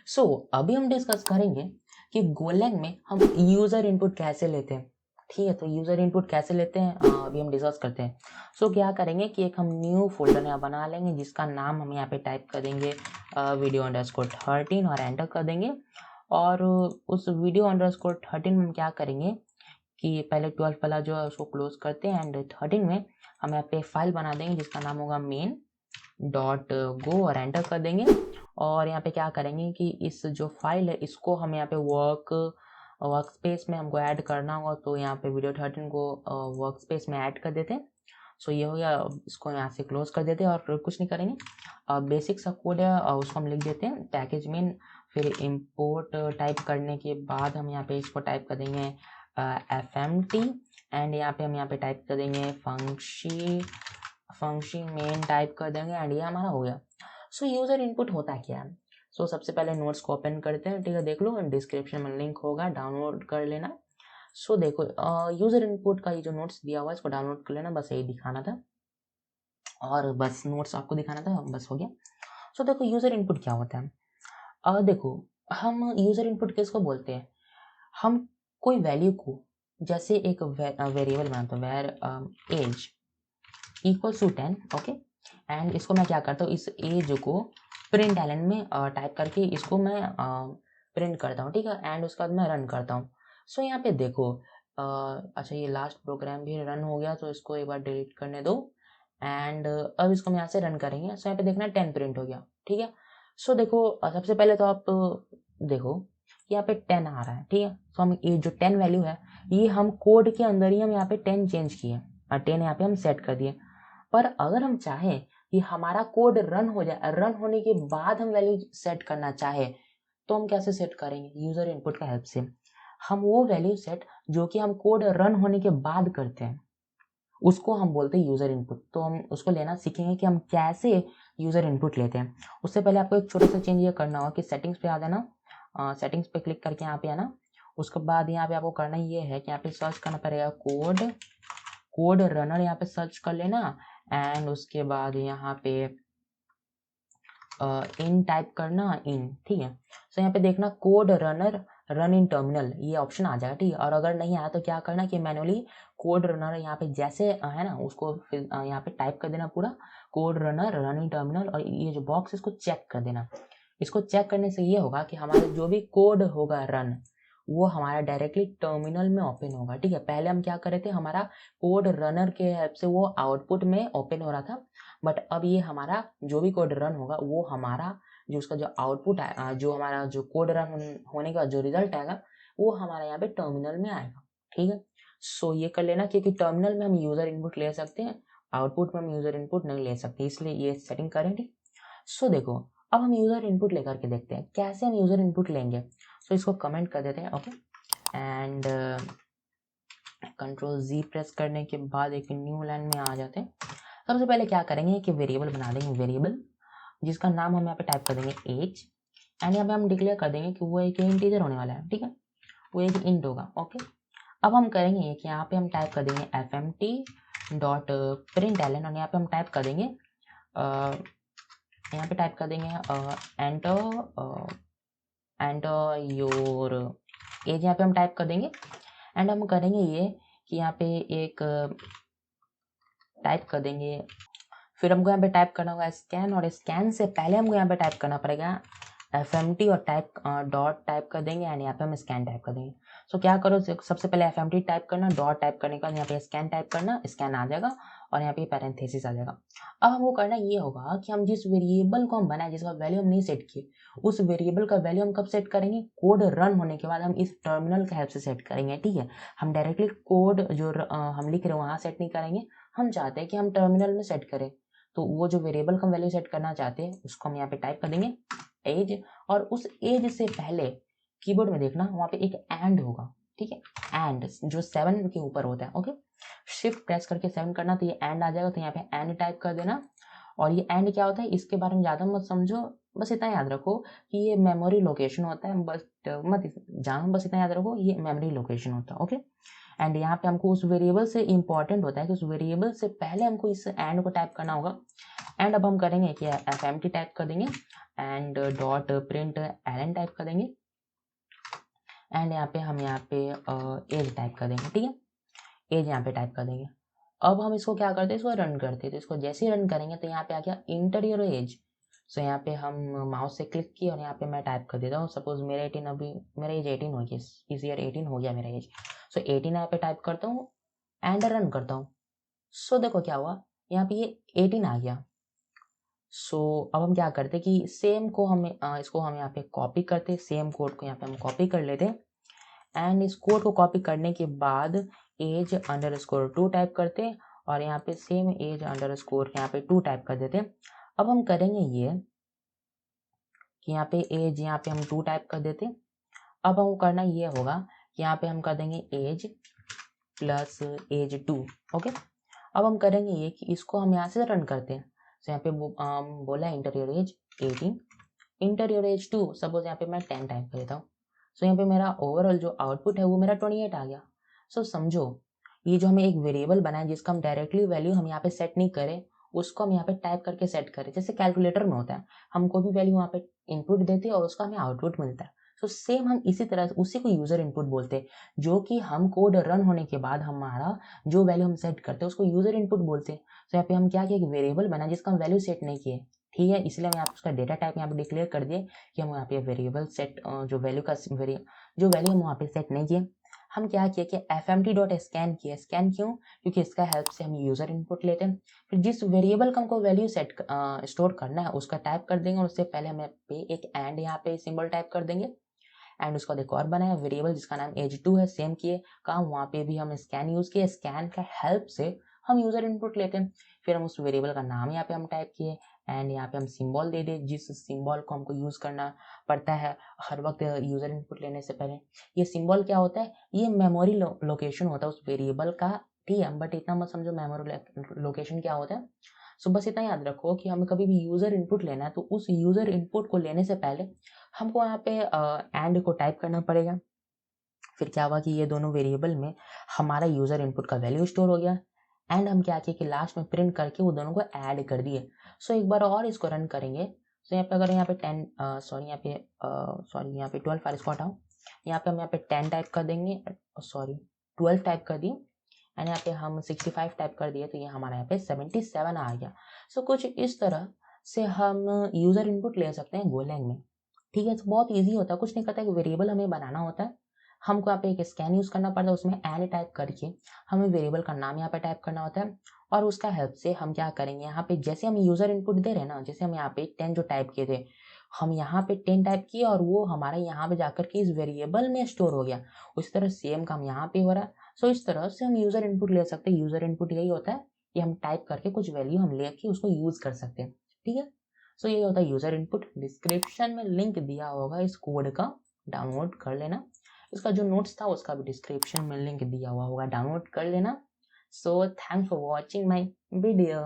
सो अभी हम डिस्कस करेंगे कि गोलैंग में हम यूज़र इनपुट कैसे लेते हैं। ठीक है, तो यूज़र इनपुट कैसे लेते हैं अभी हम डिस्कस करते हैं। सो क्या करेंगे कि एक हम न्यू फोल्डर यहाँ बना लेंगे जिसका नाम हम यहाँ पे टाइप कर देंगे video_13 और एंटर कर देंगे। और उस video_13 में हम क्या करेंगे कि पहले 12 वाला जो है उसको क्लोज करते हैं एंड 13 में हम यहाँ पे फाइल बना देंगे जिसका नाम होगा main.go और एंटर कर देंगे। और यहाँ पे क्या करेंगे कि इस जो फाइल है इसको हम यहाँ पे वर्क स्पेस में हमको ऐड करना होगा, तो यहाँ पे video13 को वर्क स्पेस में ऐड कर देते हैं। सो ये हो गया, इसको यहाँ से क्लोज कर देते हैं और कुछ नहीं करेंगे। बेसिक सा कोड है उसको हम लिख देते हैं पैकेज मेन, फिर इम्पोर्ट टाइप करने के बाद हम यहाँ पे इसको टाइप कर देंगे fmt एंड यहाँ पे हम यहाँ पे टाइप कर देंगे फंक्शन मेन टाइप कर देंगे एंड ये हमारा हो गया। सो यूजर इनपुट होता क्या है। सो सबसे पहले नोट्स को ओपन करते हैं, ठीक है, देख लो डिस्क्रिप्शन में लिंक होगा, डाउनलोड कर लेना। सो देखो यूजर इनपुट का ये जो नोट्स दिया हुआ है इसको डाउनलोड कर लेना, बस यही दिखाना था और बस नोट्स आपको दिखाना था, बस हो गया। सो देखो यूजर इनपुट क्या होता है। देखो हम यूजर इनपुट किसको बोलते हैं, हम कोई वैल्यू को जैसे एक वेरिएबल बनाते हैं var age equals to 10, okay, and इसको मैं क्या करता हूँ इस एज को प्रिंट एलन में टाइप करके इसको मैं प्रिंट करता हूँ, ठीक है, एंड उसके बाद मैं रन करता हूँ। सो यहाँ पे देखो अच्छा ये लास्ट प्रोग्राम भी रन हो गया तो इसको एक बार डिलीट करने दो एंड अब इसको हम यहाँ से रन करेंगे। सो यहाँ पे देखना 10 प्रिंट हो गया, ठीक है। सो देखो सबसे पहले तो आप देखो यहाँ पे 10 आ रहा है, ठीक है। सो हम ये जो 10 वैल्यू है ये हम कोड के अंदर ही हम यहाँ पे 10 चेंज किए और 10 यहाँ पे हम सेट कर दिए। पर अगर हम चाहें कि हमारा कोड रन हो जाए, रन होने के बाद हम वैल्यू सेट करना चाहे तो हम कैसे सेट करेंगे, यूजर इनपुट का हेल्प से। हम वो वैल्यू सेट जो कि हम कोड रन होने के बाद करते हैं उसको हम बोलते हैं यूजर इनपुट। तो हम उसको लेना सीखेंगे कि हम कैसे यूजर इनपुट लेते हैं। उससे पहले आपको एक छोटा सा चेंज ये करना होगा कि सेटिंग्स पे आ जाना, सेटिंग्स पे क्लिक करके यहाँ पे आना। उसके बाद यहाँ पे आपको करना ये है कि यहाँ पे सर्च करना पड़ेगा कोड रनर, यहाँ पे सर्च कर लेना एंड उसके बाद यहाँ पे इन टाइप करना इन, ठीक है। सो यहाँ पे देखना code runner run in terminal ये ऑप्शन आ जाएगा, ठीक है। और अगर नहीं आया तो क्या करना कि मैनुअली कोड रनर यहाँ पे जैसे है ना उसको फिर यहाँ पे टाइप कर देना पूरा code runner run in terminal और ये जो बॉक्स इसको चेक कर देना। इसको चेक करने से ये होगा कि हमारा जो भी कोड होगा रन वो हमारा डायरेक्टली टर्मिनल में ओपन होगा, ठीक है। पहले हम क्या कर रहे थे हमारा कोड रनर के हेल्प से वो आउटपुट में ओपन हो रहा था, बट अब ये हमारा जो भी कोड रन होगा वो हमारा जो उसका जो आउटपुट है जो हमारा जो कोड रन होने का जो रिजल्ट आएगा वो हमारा यहाँ पे टर्मिनल में आएगा, ठीक है। सो ये कर लेना क्योंकि टर्मिनल में हम यूजर इनपुट ले सकते हैं, आउटपुट में हम यूजर इनपुट नहीं ले सकते, इसलिए ये सेटिंग करें, ठीक। सो देखो अब हम यूजर इनपुट लेकर के देखते हैं कैसे हम यूजर इनपुट लेंगे। सो इसको कमेंट कर देते हैं, okay, and control Z press करने के बाद एक न्यू लाइन में आ जाते हैं। सबसे पहले क्या करेंगे कि वेरिएबल बना देंगे, वेरिएबल जिसका नाम हम यहाँ पे टाइप कर देंगे एज एंड यहाँ पे हम डिक्लेयर कर देंगे कि वो एक इंटीजर होने वाला है, ठीक है, वो एक इंट होगा, ओके। अब हम करेंगे कि यहाँ पे हम टाइप कर देंगे fmt.println और यहाँ पे हम टाइप कर देंगे एंटर योर एज, यहाँ पे हम टाइप कर देंगे एंड हम करेंगे ये कि यहाँ पे एक टाइप कर देंगे, फिर हमको यहाँ पे टाइप करना होगा स्कैन और स्कैन से पहले हमको यहाँ पे टाइप करना पड़ेगा fmt और डॉट टाइप कर देंगे एंड यहाँ पे हम स्कैन टाइप कर देंगे। सो क्या करो सबसे पहले fmt टाइप करना, डॉट टाइप करने के बाद यहाँ पे स्कैन टाइप करना, स्कैन आ जाएगा और यहाँ पे पैरेंथेसिस आ जाएगा। अब हमको करना ये होगा कि हम जिस वेरिएबल को हम बनाए जिसका वैल्यू हम नहीं सेट किए उस वेरिएबल का वैल्यू हम कब सेट करेंगे, कोड रन होने के बाद हम इस टर्मिनल का हेल्प से सेट करेंगे, ठीक है। हम डायरेक्टली कोड जो हम लिख रहे हैं वहाँ सेट नहीं करेंगे, हम चाहते हैं कि हम टर्मिनल में सेट करें। तो वो जो वेरिएबल का वैल्यू सेट करना चाहते हैं उसको हम यहाँ पे टाइप कर देंगे एज और उस एज से पहले कीबोर्ड में देखना वहाँ पे एक एंड होगा, ठीक है, एंड जो 7 के ऊपर होता है, ओके। शिफ्ट प्रेस करके 7 करना तो ये एंड आ जाएगा, तो यहाँ पे एंड टाइप कर देना। और ये एंड क्या होता है इसके बारे में ज़्यादा मत समझो, बस इतना याद रखो कि ये मेमोरी लोकेशन होता है, बस मत जानो, बस इतना याद रखो ये मेमोरी लोकेशन होता है, ओके। एंड यहाँ पे हमको उस वेरिएबल से इंपॉर्टेंट होता है कि उस वेरिएबल से पहले हमको इस एंड को टाइप करना होगा एंड अब हम करेंगे कि fmt टाइप कर देंगे and dot print ln type कर देंगे एंड यहाँ पे एज टाइप कर देंगे। ठीक है, एज यहाँ पे टाइप कर देंगे। अब हम इसको क्या करते हैं, इसको रन करते हैं। तो इसको जैसे ही रन करेंगे तो यहाँ पे आ गया इंटर योर एज। सो यहाँ पे हम माउस से क्लिक किए और यहाँ पे मैं टाइप कर देता हूँ, सपोज मेरा 18 अभी मेरा एज 18 हो गया, इस ईयर 18 हो गया मेरा एज। सो 18 यहाँ पे टाइप करता हूँ एंड रन करता हूँ। सो देखो क्या हुआ, यहाँ पे ये 18 आ गया। सो अब हम क्या करते कि सेम को हमें इसको हम यहाँ पे कॉपी करते, सेम कोड को यहाँ पे हम कॉपी कर लेते एंड इस कोड को कॉपी करने के बाद एज अंडरस्कोर 2 टाइप करते और यहाँ पे सेम एज अंडरस्कोर यहाँ पे 2 टाइप कर देते। अब हम करेंगे ये कि यहाँ पे एज यहाँ पे हम 2 टाइप कर देते। अब हमको करना ये होगा कि यहाँ पे हम कर देंगे एज प्लस एज 2। ओके, अब हम करेंगे ये कि इसको हम यहाँ से रन करते हैं। तो यहाँ पे बोला inter your age 18, inter your age 2, suppose यहाँ पे मैं 10 टाइप कर देता हूँ। सो यहाँ पे मेरा ओवरऑल जो आउटपुट है वो मेरा 28 आ गया। सो समझो ये जो हमें एक वेरिएबल बना है जिसका हम डायरेक्टली वैल्यू हम यहाँ पे सेट नहीं करें, उसको हम यहाँ पे टाइप करके सेट करें। जैसे कैलकुलेटर में होता है, हम कोई भी वैल्यू वहाँ पे इनपुट देते हैं और उसका हमें आउटपुट मिलता है। सो सेम हम इसी तरह उसी को यूजर इनपुट बोलते हैं, जो कि हम कोड रन होने के बाद हमारा जो वैल्यू हम सेट करते हैं उसको यूजर इनपुट बोलते हैं। तो यहाँ पे हम क्या किए, एक वेरिएबल बना जिसका हम वैल्यू सेट नहीं किए। ठीक है, इसलिए हम यहाँ पे उसका डेटा टाइप यहाँ पे डिक्लेयर कर दिए कि हम यहाँ पे वेरिएबल सेट जो वैल्यू हम वहाँ पे सेट नहीं किए। हम क्या किए कि fmt.scan किए। स्कैन क्यों, क्योंकि इसका हेल्प से हम यूजर इनपुट लेते हैं। फिर जिस वेरिएबल का हमको वैल्यू सेट स्टोर करना है उसका टाइप कर देंगे और उससे पहले हम पे एक एंड यहाँ पे सिंबल टाइप कर देंगे एंड उसका एक और बनाया वेरिएबल जिसका नाम एज2 है। सेम किए काम, वहाँ पे भी हम स्कैन यूज किए। स्कैन का हेल्प से हम यूजर इनपुट लेते हैं। फिर हम उस वेरिएबल का नाम यहाँ पे हम टाइप किए एंड यहाँ पे हम सिंबल दे दे, जिस सिंबल को हमको यूज करना पड़ता है हर वक्त यूजर इनपुट लेने से पहले। ये सिंबल क्या होता है, ये मेमोरी लोकेशन होता है उस वेरिएबल का। ठीक है, बट इतना मत समझो मेमोरी लोकेशन क्या होता है। सो बस इतना याद रखो कि हमें कभी भी यूजर इनपुट लेना है तो उस यूजर इनपुट को लेने से पहले हमको यहाँ पे एंड को टाइप करना पड़ेगा। फिर क्या हुआ कि ये दोनों वेरिएबल में हमारा यूजर इनपुट का वैल्यू स्टोर हो गया एंड हम क्या किए कि लास्ट में प्रिंट करके वो दोनों को ऐड कर दिए। सो एक बार और इसको रन करेंगे। सो यहाँ पे अगर यहाँ पे 12 फाइल इसको हटाओ, यहाँ पे हम यहाँ पे 10 टाइप कर देंगे, 12 टाइप कर दिए एंड यहाँ पे हम 65 टाइप कर दिए तो ये हमारा यहाँ पे 77 आ गया। सो कुछ इस तरह से हम यूजर इनपुट ले सकते हैं गोलैंग में। ठीक है, तो बहुत ईजी होता है, कुछ नहीं करता, एक वेरिएबल हमें बनाना होता है, हमको यहाँ पे एक स्कैन यूज करना पड़ता है, उसमें एंड टाइप करके हमें वेरिएबल का नाम यहाँ पे टाइप करना होता है और उसका हेल्प से हम क्या करेंगे, यहाँ पे जैसे हम यूजर इनपुट दे रहे हैं ना, जैसे हम यहाँ पे 10 जो टाइप किए थे, हम यहाँ पे 10 टाइप किए और वो हमारे यहाँ पे जाकर के इस वेरिएबल में स्टोर हो गया। उस तरह सेम काम यहाँ पे हो रहा है। सो इस तरह से हम यूजर इनपुट ले सकते हैं। यूजर इनपुट यही होता है कि हम टाइप करके कुछ वैल्यू हम लेके उसको यूज कर सकते हैं। ठीक है, सो यही होता है यूजर इनपुट। डिस्क्रिप्शन में लिंक दिया होगा इस कोड का, डाउनलोड कर लेना। इसका जो नोट्स था उसका भी डिस्क्रिप्शन में लिंक दिया हुआ होगा, डाउनलोड कर लेना। So thanks for watching my video.